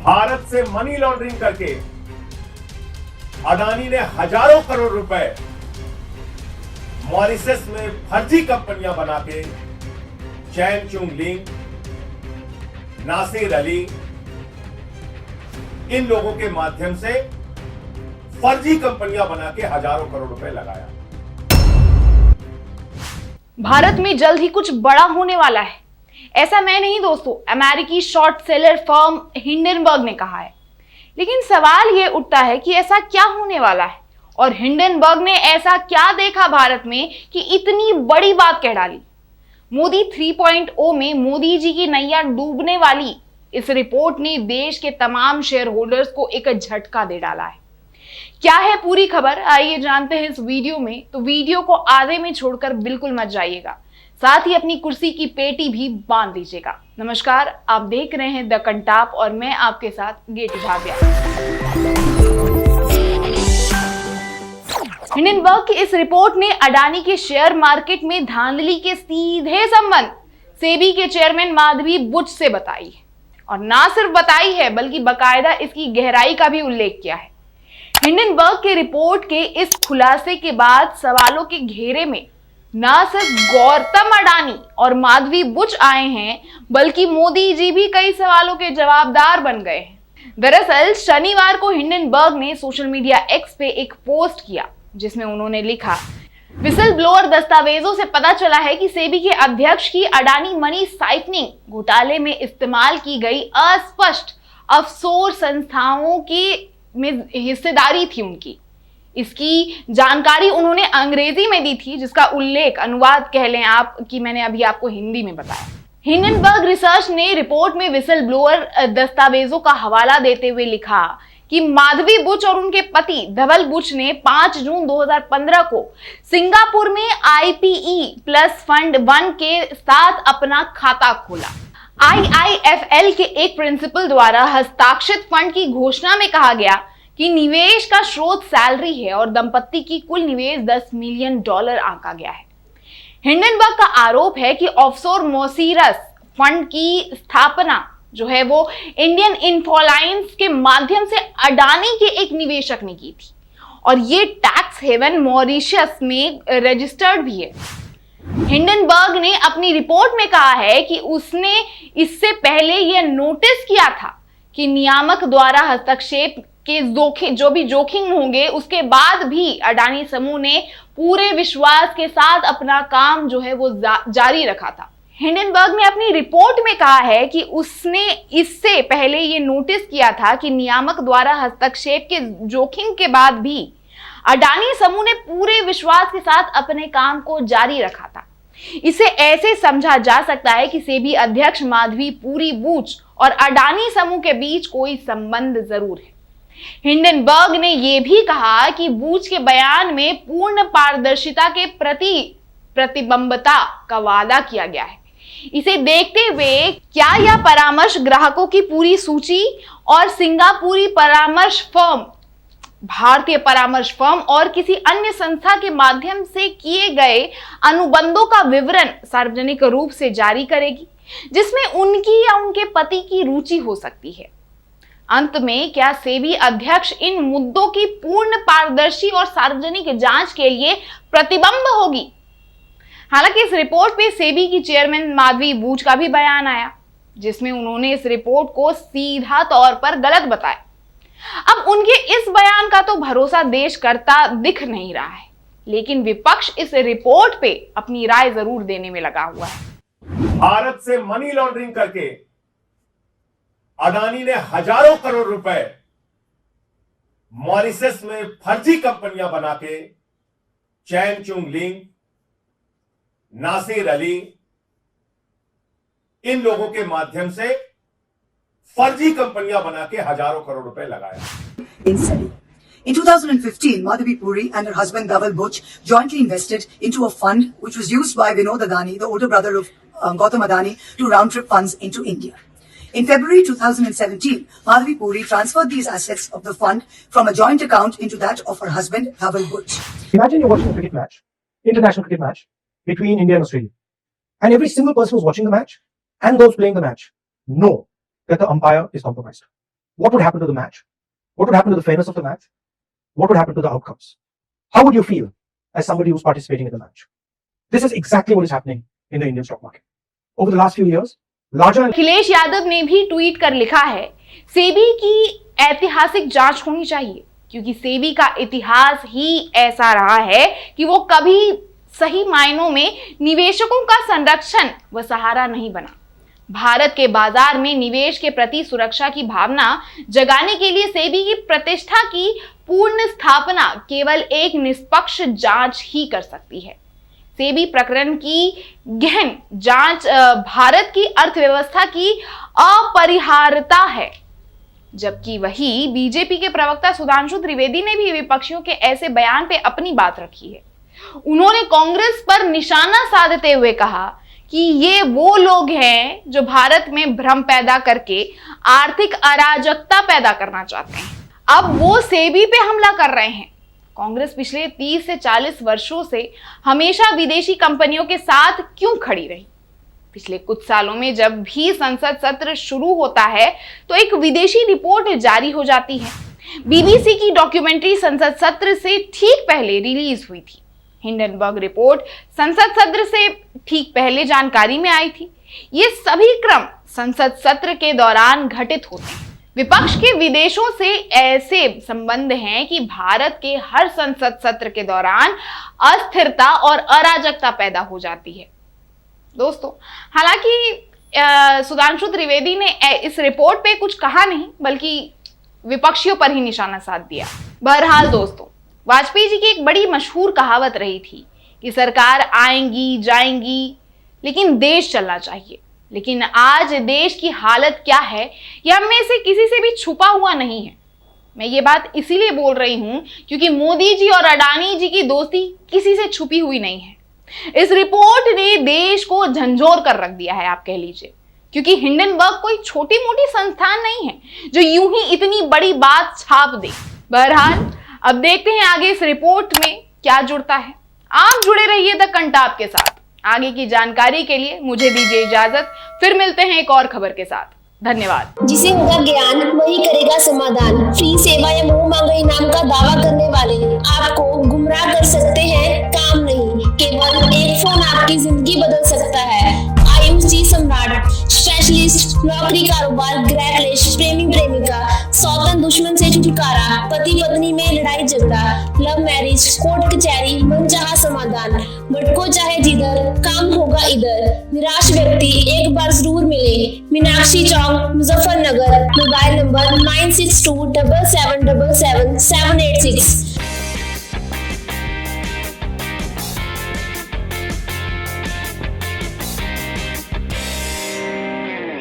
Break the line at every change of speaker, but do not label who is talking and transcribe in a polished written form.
भारत से money laundering करके अडानी ने हजारों करोड़ रुपए मॉरिशस में फर्जी कंपनियां बना के चैन चुंग लिंग, नासिर अली, इन लोगों के माध्यम से फर्जी कंपनियां बना के हजारों करोड़ रुपए लगाया।
भारत में जल्द ही कुछ बड़ा होने वाला है। ऐसा मैं नहीं दोस्तों, अमेरिकी शॉर्ट सेलर फर्म हिंडनबर्ग ने कहा है। लेकिन सवाल यह उठता है कि ऐसा क्या होने वाला है और हिंडनबर्ग ने ऐसा क्या देखा भारत में कि इतनी बड़ी बात कह डाली। मोदी 3.0 में मोदी जी की नैया डूबने वाली इस रिपोर्ट ने देश के तमाम शेयर होल्डर्स को एक झटका दे डाला है। क्या है पूरी खबर, आइए जानते हैं इस वीडियो में। तो वीडियो को आधे में छोड़कर बिल्कुल मत जाइएगा, साथ ही अपनी कुर्सी की पेटी भी बांध लीजिएगा। नमस्कार, आप देख रहे हैं द कंटाप और मैं आपके साथ गेटी भाव्या। हिंडनबर्ग की इस रिपोर्ट ने अडानी के शेयर मार्केट में धांधली के सीधे संबंध सेबी के चेयरमैन माधवी बुच से बताई है, और ना सिर्फ बताई है बल्कि बकायदा इसकी गहराई का भी उल्लेख किया है। हिंडनबर्ग के रिपोर्ट के इस खुलासे के बाद सवालों के घेरे में ना सिर्फ गौतम अडानी और माधवी बुच आए हैं, बल्कि मोदी जी भी कई सवालों के जवाबदार बन गए हैं। दरअसल शनिवार को हिंडनबर्ग ने सोशल मीडिया एक्स पे एक पोस्ट किया जिसमें उन्होंने लिखा, विसल ब्लोअर दस्तावेजों से पता चला है कि सेबी के अध्यक्ष की अडानी मनी साइफनिंग घोटाले में इस्तेमाल की गई अस्पष्ट ऑफशोर संस्थाओं की में हिस्सेदारी थी उनकी। इसकी जानकारी उन्होंने अंग्रेजी में दी थी, जिसका उल्लेख, अनुवाद कह लें आप, कि मैंने अभी आपको हिंदी में बताया। हिंडनबर्ग रिसर्च ने रिपोर्ट में विसल ब्लोअर दस्तावेजों का हवाला देते हुए लिखा कि माधवी बुच और उनके पति धवल बुच ने 5 जून 2015 को सिंगापुर में IPE प्लस फंड 1 के साथ अपना खाता खोला। IIFL के एक प्रिंसिपल द्वारा हस्ताक्षरित फंड की घोषणा में कहा गया कि निवेश का स्रोत सैलरी है और दंपत्ति की कुल निवेश $10 मिलियन आंका गया है। हिंडनबर्ग का आरोप है कि ऑफशोर मॉरिशस फंड की स्थापना जो है वो इंडियन इन्फोलाइंस के माध्यम से अडानी के एक निवेशक ने की थी, और ये टैक्स हेवन मॉरिशस में रजिस्टर्ड भी है। हिंडनबर्ग ने अपनी रिपोर्ट में कहा है कि उसने इससे पहले यह नोटिस किया था कि नियामक द्वारा हस्तक्षेप के जो भी जोखिम होंगे, उसके बाद भी अडानी समूह ने पूरे विश्वास के साथ अपना काम जो है वो जारी रखा था। हिंडनबर्ग ने अपनी रिपोर्ट में कहा है कि उसने इससे पहले ये नोटिस किया था कि नियामक द्वारा हस्तक्षेप के जोखिम के बाद भी अडानी समूह ने पूरे विश्वास के साथ अपने काम को जारी रखा था। इसे ऐसे समझा जा सकता है कि सेबी अध्यक्ष माधवी पूरी बुच और अडानी समूह के बीच कोई संबंध जरूर है। हिंडनबर्ग ने यह भी कहा कि बुच के बयान में पूर्ण पारदर्शिता के प्रति प्रतिबद्धता का वादा किया गया है। इसे देखते हुए क्या यह परामर्श ग्राहकों की पूरी सूची और सिंगापुरी परामर्श फर्म, भारतीय परामर्श फर्म और किसी अन्य संस्था के माध्यम से किए गए अनुबंधों का विवरण सार्वजनिक रूप से जारी करेगी, जिसमें उनकी या उनके पति की रुचि हो सकती है। अंत में क्या सेबी अध्यक्ष इन मुद्दों की पूर्ण पारदर्शी और सार्वजनिक जांच के लिए प्रतिबद्ध होगी? हालांकि इस रिपोर्ट पे सेबी की चेयरमैन माधवी बुच का भी बयान आया, जिसमें उन्होंने इस रिपोर्ट को सीधा तौर पर गलत बताया। अब उनके इस बयान का तो भरोसा देश करता दिख नहीं रहा है, लेकिन विपक्ष इस रिपोर्ट पे अपनी राय जरूर देने में लगा हुआ है।
भारत से मनी लॉन्ड्रिंग करके अडानी ने हजारों करोड़ रुपए मॉरिशस में फर्जी कंपनियां बना के चैन चुंग लिंग, नासिर अली, इन लोगों के माध्यम से फर्जी कंपनियां बना के हजारों करोड़ रुपए लगाया।
In 2015, Madhavi Puri and her husband Dhaval Buch jointly invested into a fund which was used by Vinod Adani, the older brother of Gautam Adani, to round-trip funds into India. In February 2017, Madhavi Puri transferred these assets of the fund from a joint account into that of her husband Dhaval Buch.
Imagine you're watching a cricket match, international cricket match, between India and Australia. And every single person who's watching the match and those playing the match know that the umpire is compromised. what would happen to the match? What would happen to the fairness of the match? What would happen to the outcomes? How would you feel as somebody who's participating in the match? This is exactly what is happening in the Indian stock market. Over the last few years, larger and
Akhilesh Yadav ने भी tweet कर लिखा है, सेबी की ऐतिहासिक जांच होनी चाहिए, क्योंकि सेबी का इतिहास ही ऐसा रहा है कि वो कभी सही मायनों में निवेशकों का संरक्षण व सहारा नहीं बना। भारत के बाजार में निवेश के प्रति सुरक्षा की भावना जगाने के लिए सेबी की प्रतिष्ठा की पूर्ण स्थापना केवल एक निष्पक्ष जांच ही कर सकती है। सेबी प्रकरण की गहन जांच भारत की अर्थव्यवस्था की अपरिहार्यता है, जबकि वही बीजेपी के प्रवक्ता सुधांशु त्रिवेदी ने भी विपक्षियों के ऐसे बयान पे अपनी बात रखी है। उन्होंने कांग्रेस पर निशाना साधते हुए कहा कि ये वो लोग हैं जो भारत में भ्रम पैदा करके आर्थिक अराजकता पैदा करना चाहते हैं। अब वो सेबी पे हमला कर रहे हैं। कांग्रेस पिछले 30 से 40 वर्षों से हमेशा विदेशी कंपनियों के साथ क्यों खड़ी रही? पिछले कुछ सालों में जब भी संसद सत्र शुरू होता है तो एक विदेशी रिपोर्ट जारी हो जाती है। बीबीसी की डॉक्यूमेंट्री संसद सत्र से ठीक पहले रिलीज हुई थी। हिंडनबर्ग रिपोर्ट संसद सत्र से ठीक पहले जानकारी में आई थी। ये सभी क्रम संसद सत्र के दौरान घटित होते हैं। विपक्ष के विदेशों से ऐसे संबंध हैं कि भारत के हर संसद सत्र के दौरान अस्थिरता और अराजकता पैदा हो जाती है। दोस्तों, हालांकि सुधांशु त्रिवेदी ने इस रिपोर्ट पे कुछ कहा नहीं, बल्कि विपक्षियों पर ही निशाना साध दिया। बहरहाल दोस्तों, वाजपेयी जी की एक बड़ी मशहूर कहावत रही थी कि सरकार आएंगी जाएंगी लेकिन देश चलना चाहिए। लेकिन आज देश की हालत क्या है, यह हम में से किसी से भी छुपा हुआ नहीं है। मैं ये बात इसीलिए बोल रही हूं क्योंकि मोदी जी और अडानी जी की दोस्ती किसी से छुपी हुई नहीं है। इस रिपोर्ट ने देश को झंझोर कर रख दिया है, आप कह लीजिए, क्योंकि हिंडनबर्ग कोई छोटी मोटी संस्थान नहीं है जो यूं ही इतनी बड़ी बात छाप दे। बहरहाल अब देखते हैं आगे इस रिपोर्ट में क्या जुड़ता है। आप जुड़े रहिए द कंटाप के साथ। आगे की जानकारी के लिए मुझे दीजिए इजाजत, फिर मिलते हैं एक और खबर के साथ। धन्यवाद।
जिसे होगा ज्ञान वही करेगा समाधान। फ्री सेवा या मुंह मांगे इनाम का दावा करने वाले आपको गुमराह कर सकते हैं, काम नहीं। केवल एक फोन आपकी जिंदगी बदल सकता है। आयुष जी सम्राट, स्पेशलिस्ट, नौकरी, कारोबार, गृह क्लेश, प्रेमी प्रेमिका, सौतन दुश्मन से छुटकारा, पति पत्नी में लड़ाई झगड़ा, लव मैरिज, कोर्ट कचहरी, मनचाहा समाधान। भटको चाहे जिधर, काम होगा इधर। निराश व्यक्ति एक बार जरूर मिले। मीनाक्षी चौक, मुजफ्फरनगर। Mobile number 96277777